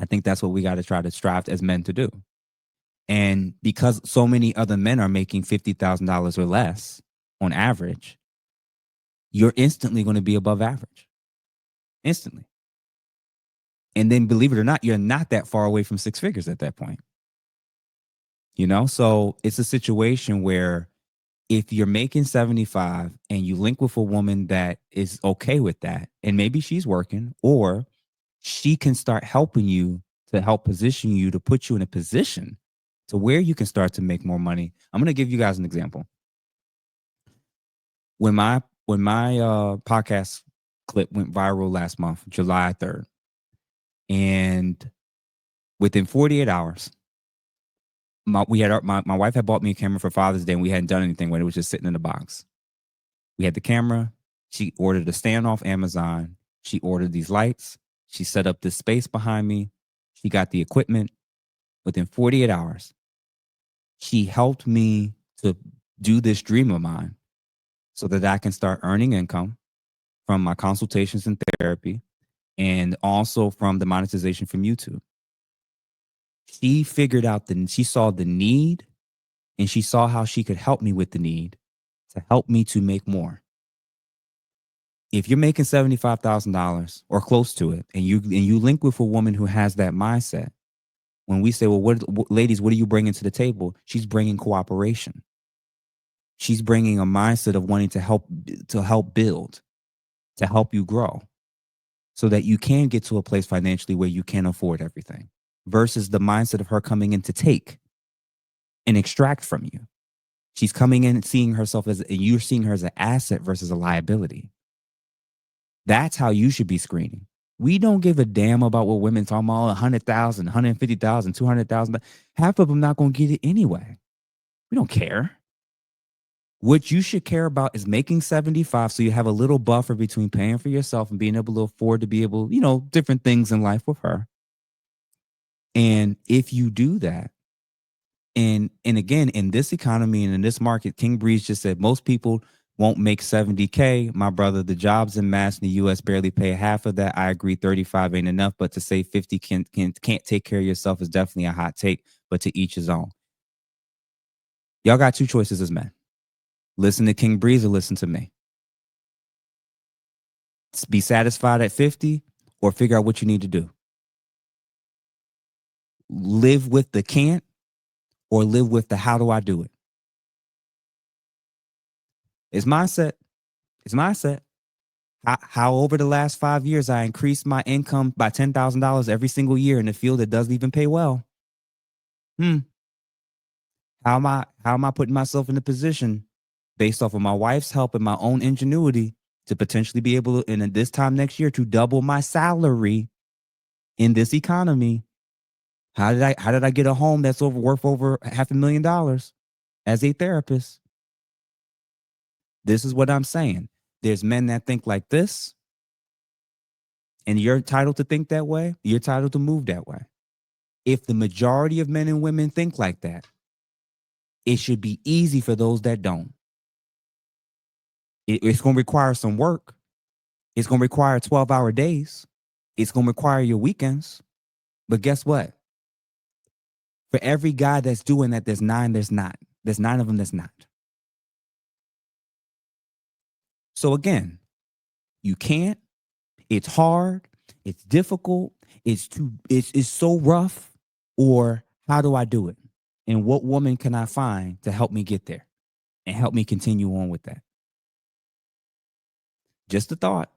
I think that's what we got to try to strive as men to do. And because so many other men are making $50,000 or less on average, you're instantly going to be above average. Instantly. And then believe it or not, you're not that far away from six figures at that point. You know, so it's a situation where if you're making 75 and you link with a woman that is okay with that, and maybe she's working, or she can start helping you to help position you to put you in a position to where you can start to make more money. I'm going to give you guys an example. When my podcast clip went viral last month, July 3rd, and within 48 hours, my wife had bought me a camera for Father's Day, and we hadn't done anything when it was just sitting in the box. We had the camera. She ordered a stand off Amazon. She ordered these lights. She set up this space behind me. She got the equipment. Within 48 hours, she helped me to do this dream of mine so that I can start earning income from my consultations and therapy, and also from the monetization from YouTube. She figured out she saw the need, and she saw how she could help me with the need to help me to make more. If you're making $75,000 or close to it, and you link with a woman who has that mindset, when we say, well, ladies, what are you bringing to the table? She's bringing cooperation. She's bringing a mindset of wanting to help build, to help you grow, so that you can get to a place financially where you can afford everything, versus the mindset of her coming in to take and extract from you. She's coming in and seeing herself and you're seeing her as an asset versus a liability. That's how you should be screening. We don't give a damn about what women talking about, 100,000, 150,000, 200,000. Half of them not going to get it anyway. We don't care. What you should care about is making 75 so you have a little buffer between paying for yourself and being able to afford to be able, different things in life with her. And if you do that, and again, in this economy and in this market, King Breeze just said most people won't make 70K. My brother, the jobs in mass in the U.S. barely pay half of that. I agree 35 ain't enough, but to say 50 can't take care of yourself is definitely a hot take, but to each his own. Y'all got two choices as men. Listen to King Breeze or listen to me. Be satisfied at 50 or figure out what you need to do. Live with the can't or live with the how do I do it. It's mindset. It's mindset. How over the last 5 years, I increased my income by $10,000 every single year in a field that doesn't even pay well. How am I putting myself in a position based off of my wife's help and my own ingenuity to potentially be able to, in this time next year, to double my salary in this economy? How did I get a home that's worth over $500,000 as a therapist? This is what I'm saying. There's men that think like this, and you're entitled to think that way. You're entitled to move that way. If the majority of men and women think like that, it should be easy for those that don't. It's going to require some work. It's going to require 12-hour days. It's going to require your weekends. But guess what? For every guy that's doing that, there's 9 there's not. There's 9 of them that's not. So again, you can't. It's hard. It's difficult. It's so rough. Or how do I do it? And what woman can I find to help me get there and help me continue on with that? Just a thought.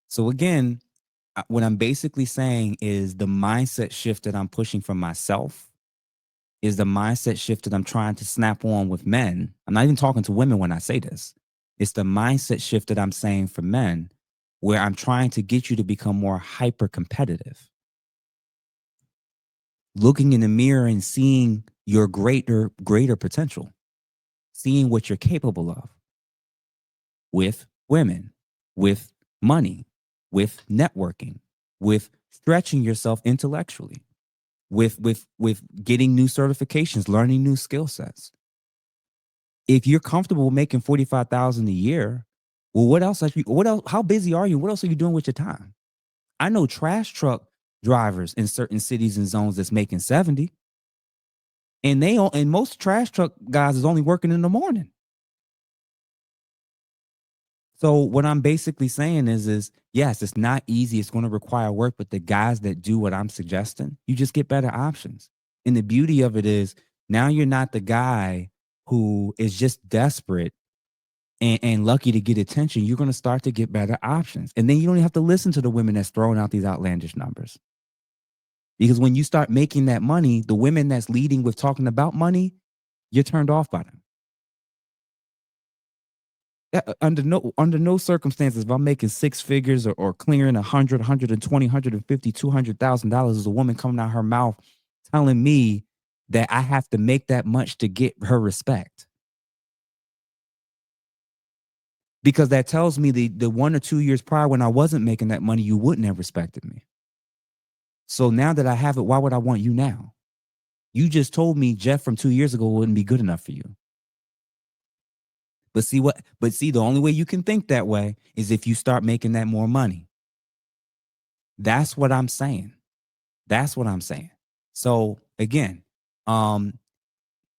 So again, what I'm basically saying is the mindset shift that I'm pushing for myself is the mindset shift that I'm trying to snap on with men. I'm not even talking to women when I say this. It's the mindset shift that I'm saying for men, where I'm trying to get you to become more hyper competitive. Looking in the mirror and seeing your greater potential, seeing what you're capable of with women, with money, with networking, with stretching yourself intellectually, with getting new certifications, learning new skill sets. If you're comfortable making $45,000 a year, well, what else? How busy are you? What else are you doing with your time? I know Trash Truck drivers in certain cities and zones that's making 70. And most trash truck guys is only working in the morning. So what I'm basically saying is yes, it's not easy. It's going to require work, but the guys that do what I'm suggesting, you just get better options. And the beauty of it is now you're not the guy who is just desperate and lucky to get attention. You're going to start to get better options. And then you don't even have to listen to the women that's throwing out these outlandish numbers. Because when you start making that money, the women that's leading with talking about money, you're turned off by them. Under no circumstances, if I'm making six figures or clearing 100, 120, 150, $200,000 as a woman coming out her mouth telling me that I have to make that much to get her respect. Because that tells me the 1 or 2 years prior when I wasn't making that money, you wouldn't have respected me. So now that I have it, why would I want you now? You just told me Jeff from 2 years ago wouldn't be good enough for you. But see, the only way you can think that way is if you start making that more money. That's what I'm saying. That's what I'm saying. So again,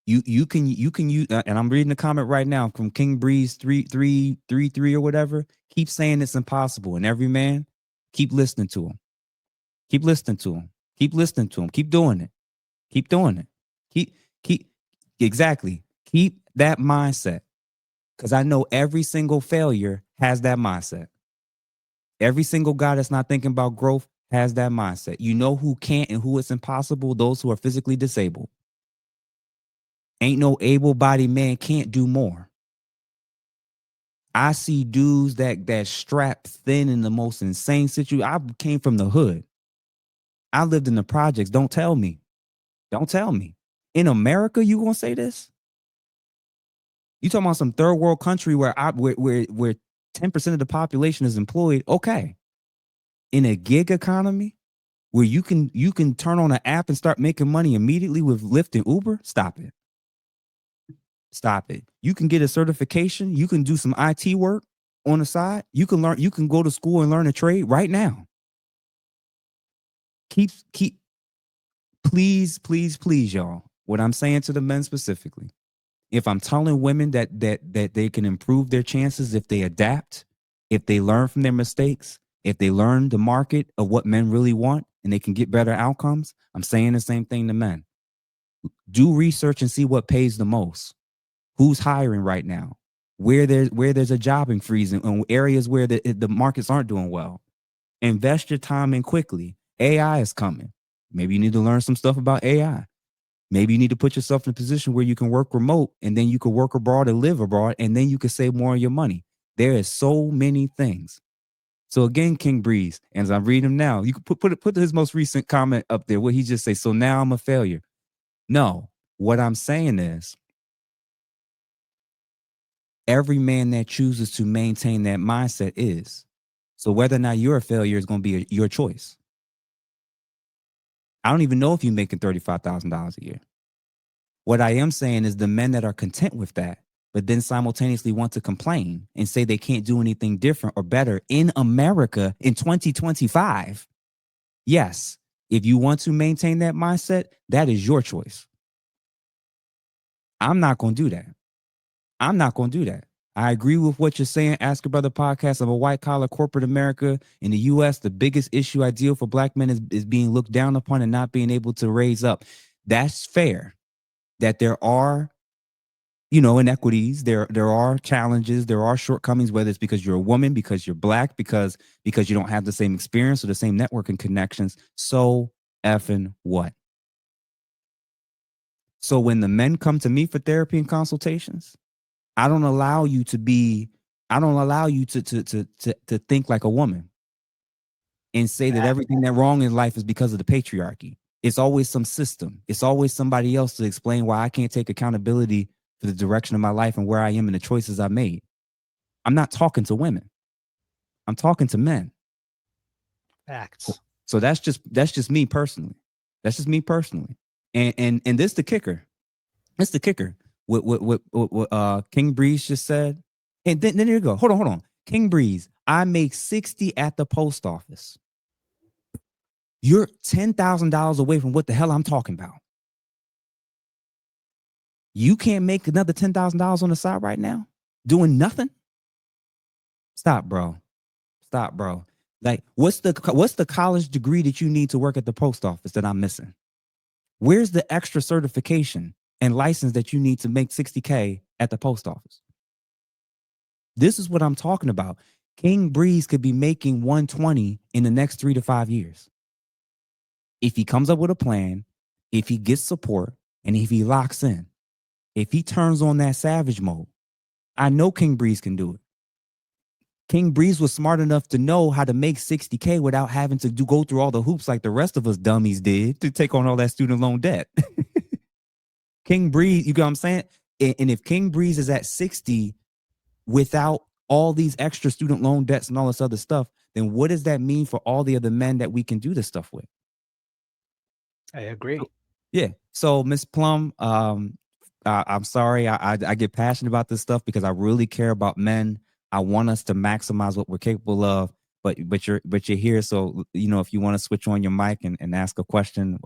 you can use, and I'm reading the comment right now from King Breeze 3333 or whatever. Keep saying it's impossible, and every man, keep listening to him. Keep listening to him. Keep listening to him. Keep doing it. Keep doing it. Keep exactly. Keep that mindset. Because I know every single failure has that mindset. Every single guy that's not thinking about growth has that mindset. You know who can't and who it's impossible? Those who are physically disabled. Ain't no able-bodied man can't do more. I see dudes that strapped thin in the most insane situation. I came from the hood. I lived in the projects. Don't tell me. Don't tell me. In America, you gonna say this? You talking about some third world country where 10% of the population is employed? Okay. In a gig economy where you can turn on an app and start making money immediately with Lyft and Uber? Stop it. Stop it. You can get a certification. You can do some IT work on the side. You can go to school and learn a trade right now. Please, y'all. What I'm saying to the men specifically, if I'm telling women that they can improve their chances if they adapt, if they learn from their mistakes, if they learn the market of what men really want and they can get better outcomes, I'm saying the same thing to men. Do research and see what pays the most. Who's hiring right now? Where there's a jobbing freeze in areas where the markets aren't doing well. Invest your time in quickly. AI is coming. Maybe you need to learn some stuff about AI. Maybe you need to put yourself in a position where you can work remote and then you can work abroad and live abroad and then you can save more of your money. There is so many things. So again, King Breeze, and as I'm reading him now, you can put his most recent comment up there. What he just say? So now I'm a failure. No, what I'm saying is every man that chooses to maintain that mindset is. So whether or not you're a failure is going to be your choice. I don't even know if you're making $35,000 a year. What I am saying is the men that are content with that, but then simultaneously want to complain and say they can't do anything different or better in America in 2025. Yes, if you want to maintain that mindset, that is your choice. I'm not going to do that. I'm not going to do that. I agree with what you're saying. Ask a Brother podcast of a white collar corporate America in the U.S. The biggest issue I deal for black men is being looked down upon and not being able to raise up. That's fair. That there are, inequities. There are challenges. There are shortcomings. Whether it's because you're a woman, because you're black, because you don't have the same experience or the same networking connections. So effing what? So when the men come to me for therapy and consultations, I don't allow you to think like a woman and say that everything that's wrong in life is because of the patriarchy. It's always some system. It's always somebody else to explain why I can't take accountability for the direction of my life and where I am and the choices I made. I'm not talking to women. I'm talking to men. Facts. So that's just me personally. That's just me personally. And this the kicker. It's the kicker. What King Breeze just said. And then there you go. Hold on. King Breeze, I make 60 at the post office. You're $10,000 away from what the hell I'm talking about. You can't make another $10,000 on the side right now doing nothing. Stop, bro. Stop, bro. Like, what's the college degree that you need to work at the post office that I'm missing? Where's the extra certification and license that you need to make $60K at the post office? This is what I'm talking about. King Breeze could be making 120 in the next 3 to 5 years. If he comes up with a plan, if he gets support, and if he locks in, if he turns on that savage mode, I know King Breeze can do it. King Breeze was smart enough to know how to make 60K without having to go through all the hoops like the rest of us dummies did to take on all that student loan debt. King Breeze, you get what I'm saying? And if King Breeze is at 60 without all these extra student loan debts and all this other stuff, then what does that mean for all the other men that we can do this stuff with? I agree. Yeah. So Miss Plum, I'm sorry. I get passionate about this stuff because I really care about men. I want us to maximize what we're capable of. But you're here. So, if you want to switch on your mic and ask a question,